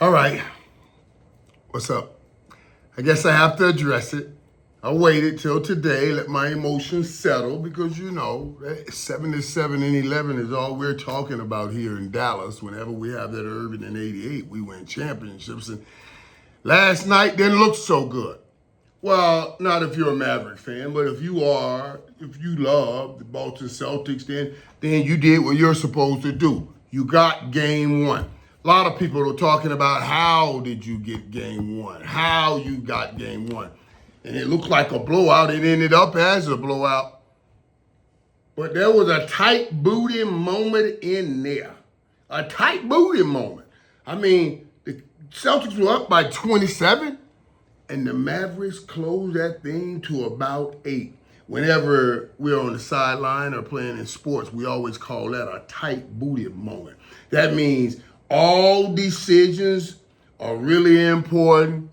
All right, what's up? I guess I have to address it. I waited till today, let my emotions settle because 7-7 and 11 is all we're talking about here in Dallas. Whenever we have that Irvin in '88, we win championships. And last night didn't look so good. Well, not if you're a Maverick fan, but if you love the Boston Celtics, then you did what you're supposed to do. You got game one. A lot of people are talking about how did you get game one, how you got game one. And it looked like a blowout. It ended up as a blowout. But there was a tight booty moment in there. A tight booty moment. I mean, the Celtics were up by 27, and the Mavericks closed that thing to about 8. Whenever we're on the sideline or playing in sports, we always call that a tight booty moment. That means all decisions are really important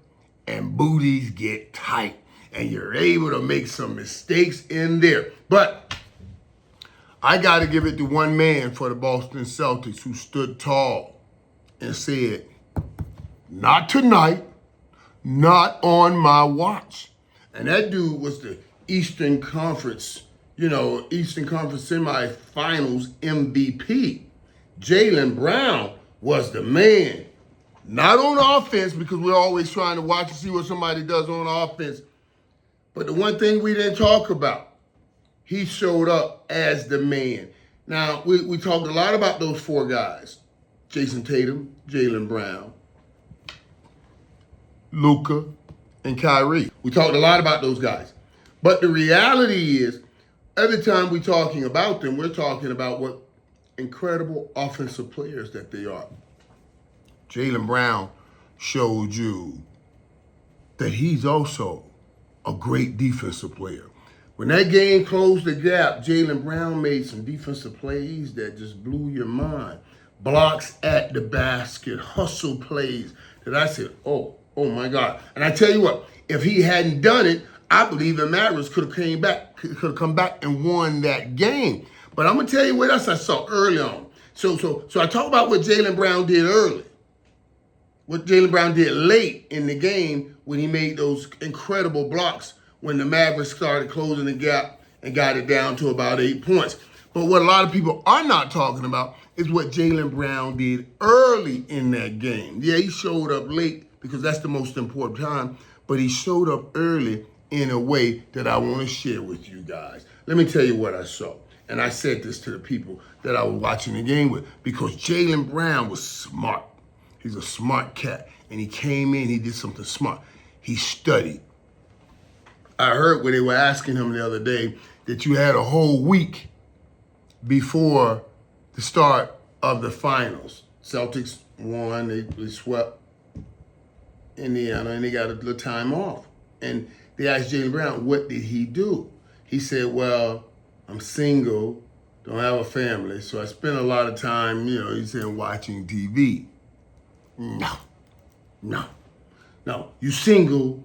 and booties get tight and you're able to make some mistakes in there. But I got to give it to one man for the Boston Celtics who stood tall and said, not tonight, not on my watch. And that dude was the Eastern Conference semifinals MVP. Jaylen Brown was the man. Not on offense, because we're always trying to watch and see what somebody does on offense. But the one thing we didn't talk about, he showed up as the man. Now, we talked a lot about those four guys. Jason Tatum, Jaylen Brown, Luka, and Kyrie. We talked a lot about those guys. But the reality is, every time we're talking about them, we're talking about what incredible offensive players that they are. Jaylen Brown showed you that he's also a great defensive player. When that game closed the gap, Jaylen Brown made some defensive plays that just blew your mind. Blocks at the basket, hustle plays that I said, oh my God. And I tell you what, if he hadn't done it, I believe the Mavericks could have come back and won that game. But I'm gonna tell you what else I saw early on. So I talk about what Jaylen Brown did early. What Jaylen Brown did late in the game when he made those incredible blocks when the Mavericks started closing the gap and got it down to about 8 points. But what a lot of people are not talking about is what Jaylen Brown did early in that game. Yeah, he showed up late because that's the most important time, but he showed up early in a way that I want to share with you guys. Let me tell you what I saw. And I said this to the people that I was watching the game with because Jaylen Brown was smart. He's a smart cat. And he came in, he did something smart. He studied. I heard when they were asking him the other day that you had a whole week before the start of the finals. Celtics won, they swept Indiana, and they got a little time off. And they asked Jaylen Brown, what did he do? He said, well, I'm single, don't have a family, so I spend a lot of time, he said, watching TV. No. You single,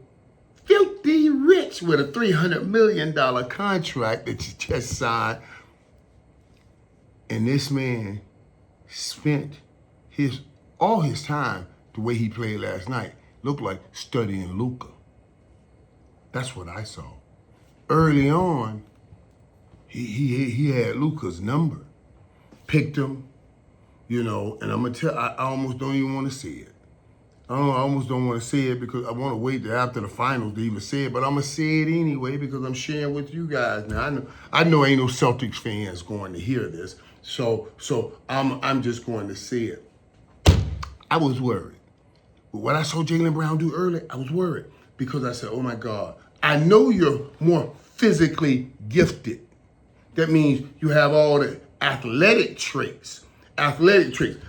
filthy rich with a $300 million contract that you just signed. And this man spent all his time the way he played last night. Looked like studying Luka. That's what I saw. Early on, he had Luka's number. Picked him, and I'm going to tell, I almost don't even want to see it. I almost don't want to say it because I want to wait till after the finals to even say it, but I'm going to say it anyway because I'm sharing with you guys. Now, I know ain't no Celtics fans going to hear this, so I'm just going to say it. I was worried. What I saw Jaylen Brown do early, I was worried because I said, oh my God, I know you're more physically gifted. That means you have all the athletic traits. You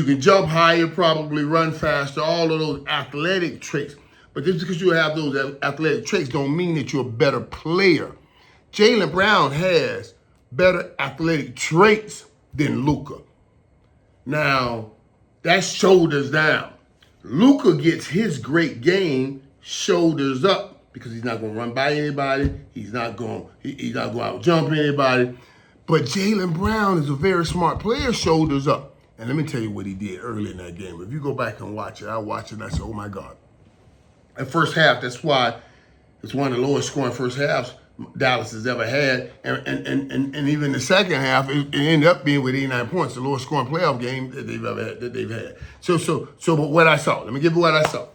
can jump higher, probably run faster, all of those athletic traits. But just because you have those athletic traits don't mean that you're a better player. Jaylen Brown has better athletic traits than Luka. Now, that's shoulders down. Luka gets his great game shoulders up because he's not going to run by anybody. He's not going to out jump anybody. But Jaylen Brown is a very smart player, shoulders up. And let me tell you what he did early in that game. If you go back and watch it, I watched it and I said, oh my God. That first half, that's why it's one of the lowest scoring first halves Dallas has ever had. And even the second half, it ended up being with 89 points, the lowest scoring playoff game that they've had. But what I saw, let me give you what I saw.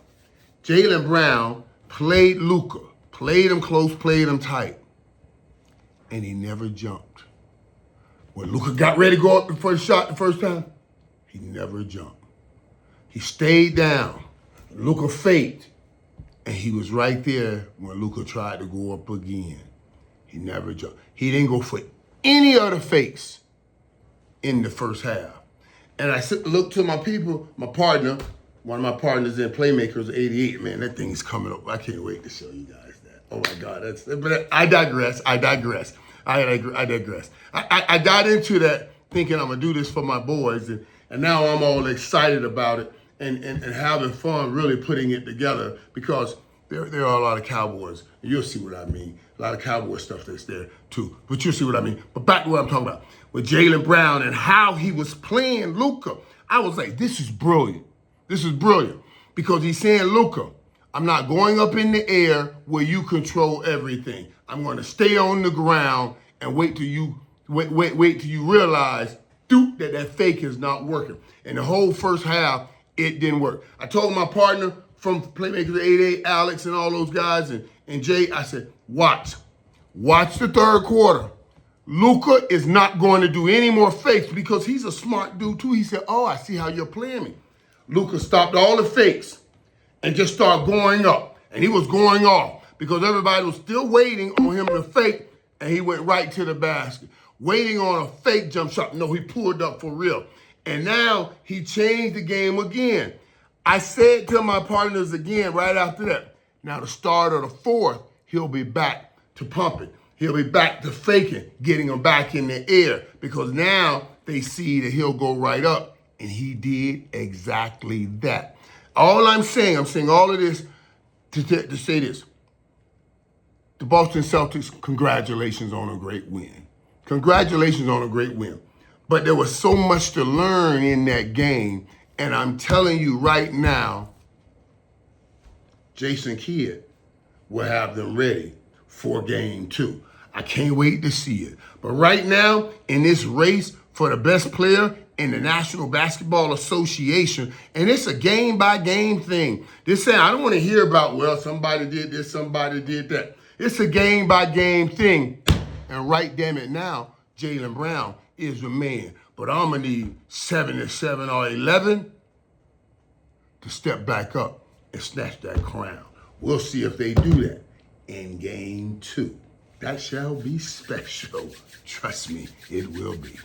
Jaylen Brown played Luka, played him close, played him tight, and he never jumped. When Luka got ready to go up for the shot the first time, he never jumped. He stayed down. Luka faked, and he was right there when Luka tried to go up again. He never jumped. He didn't go for any other fakes in the first half. And I looked to my people, my partner, one of my partners in Playmakers, 88. Man, that thing is coming up. I can't wait to show you guys that. Oh my God, but I digress. I digress. I got into that thinking I'm gonna do this for my boys, and now I'm all excited about it and having fun really putting it together, because there are a lot of Cowboys. And you'll see what I mean. A lot of Cowboy stuff that's there too. But you'll see what I mean. But back to what I'm talking about. With Jaylen Brown and how he was playing Luka, I was like, this is brilliant. This is brilliant. Because he's saying, Luka, I'm not going up in the air where you control everything. I'm going to stay on the ground and wait till you realize that fake is not working. And the whole first half, it didn't work. I told my partner from Playmakers 88, Alex and all those guys, and Jay, I said, watch the third quarter. Luka is not going to do any more fakes because he's a smart dude too. He said, oh, I see how you're playing me. Luka stopped all the fakes and just started going up. And he was going off because everybody was still waiting on him to fake, and he went right to the basket. Waiting on a fake jump shot. No, he pulled up for real. And now he changed the game again. I said to my partners again right after that, now the start of the fourth, he'll be back to pumping. He'll be back to faking, getting them back in the air, because now they see that he'll go right up, and he did exactly that. All I'm saying all of this to say this. The Boston Celtics, congratulations on a great win. Congratulations on a great win. But there was so much to learn in that game, and I'm telling you right now, Jason Kidd will have them ready for game 2. I can't wait to see it. But right now, in this race for the best player in the National Basketball Association, and it's a game-by-game thing. This saying, I don't want to hear about, well, somebody did this, somebody did that. It's a game-by-game thing. And right damn it now, Jaylen Brown is the man. But I'm going to need 7 or 11 to step back up and snatch that crown. We'll see if they do that in game 2. That shall be special. Trust me, it will be.